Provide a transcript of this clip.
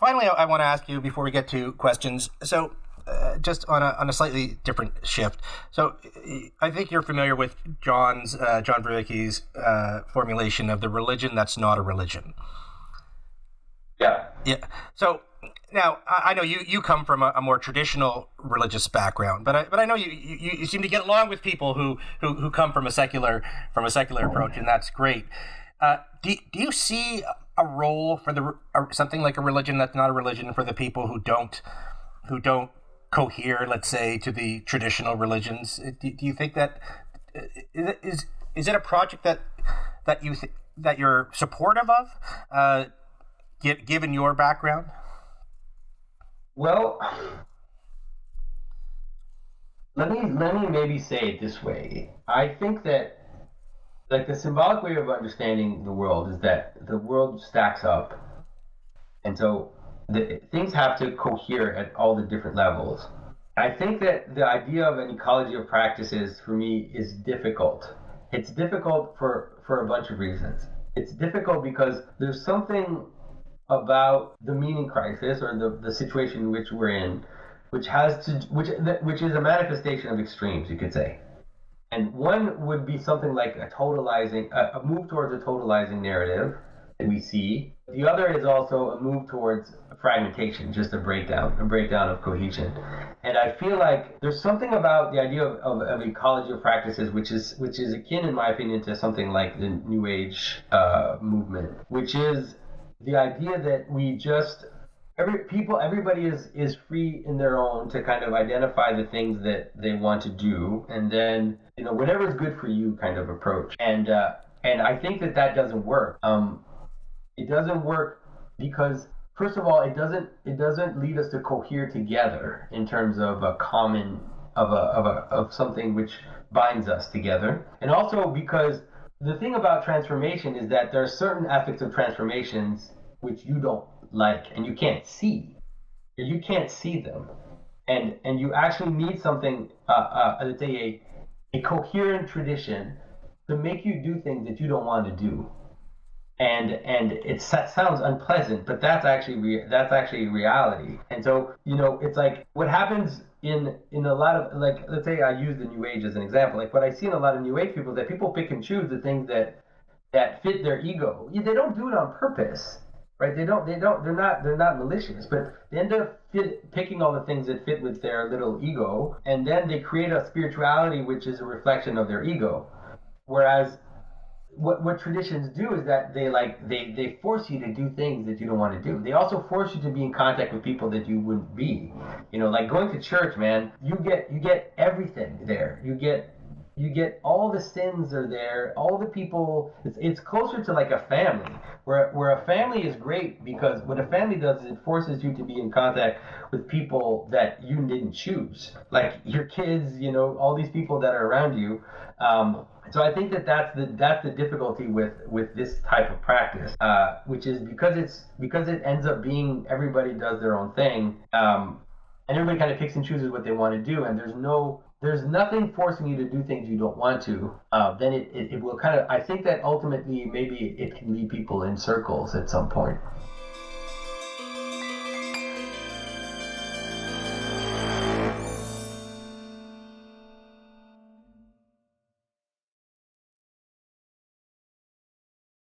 finally, I want to ask you before we get to questions. So, just on a slightly different shift. So, I think you're familiar with John Vervaeke's formulation of the religion that's not a religion. Yeah. Yeah. So now I know you come from a more traditional religious background, but I know you seem to get along with people who come from a secular approach, and that's great. Do you see a role for something like a religion that's not a religion for the people who don't cohere, let's say, to the traditional religions? Do you think that is it a project that you're supportive of, given your background? Well, let me maybe say it this way. I think that, like, the symbolic way of understanding the world is that the world stacks up, and so things have to cohere at all the different levels. I think that the idea of an ecology of practices for me is difficult. It's difficult for a bunch of reasons. It's difficult because there's something about the meaning crisis, or the situation in which we're in, which is a manifestation of extremes, you could say. And one would be something like a move towards a totalizing narrative that we see. The other is also a move towards fragmentation, just a breakdown of cohesion. And I feel like there's something about the idea of ecology of practices, which is akin, in my opinion, to something like the New Age movement, which is the idea that everybody is free in their own to kind of identify the things that they want to do, and then, whatever is good for you kind of approach. And I think that doesn't work. It doesn't work because, first of all, it doesn't lead us to cohere together in terms of a common of something which binds us together, and also because the thing about transformation is that there are certain aspects of transformations which you don't like and you can't see. You can't see them, and you actually need something, let's say a coherent tradition to make you do things that you don't want to do. And it sounds unpleasant, but that's actually reality. And so, it's like what happens in a lot of, like, let's say I use the New Age as an example. Like, what I see in a lot of New Age people is that people pick and choose the things that fit their ego. They don't do it on purpose, right? They're not malicious, but they end up picking all the things that fit with their little ego, and then they create a spirituality which is a reflection of their ego. Whereas what traditions do is that they force you to do things that you don't want to do. They also force you to be in contact with people that you wouldn't be. Like going to church, man. You get everything there. You get all the sins are there. All the people. It's closer to like a family, where a family is great, because what a family does is it forces you to be in contact with people that you didn't choose, like your kids. All these people that are around you. So I think that's the difficulty with this type of practice, which is because it ends up being everybody does their own thing, and everybody kind of picks and chooses what they want to do, and there's nothing forcing you to do things you don't want to. Then it will kind of, I think that ultimately maybe it can lead people in circles at some point.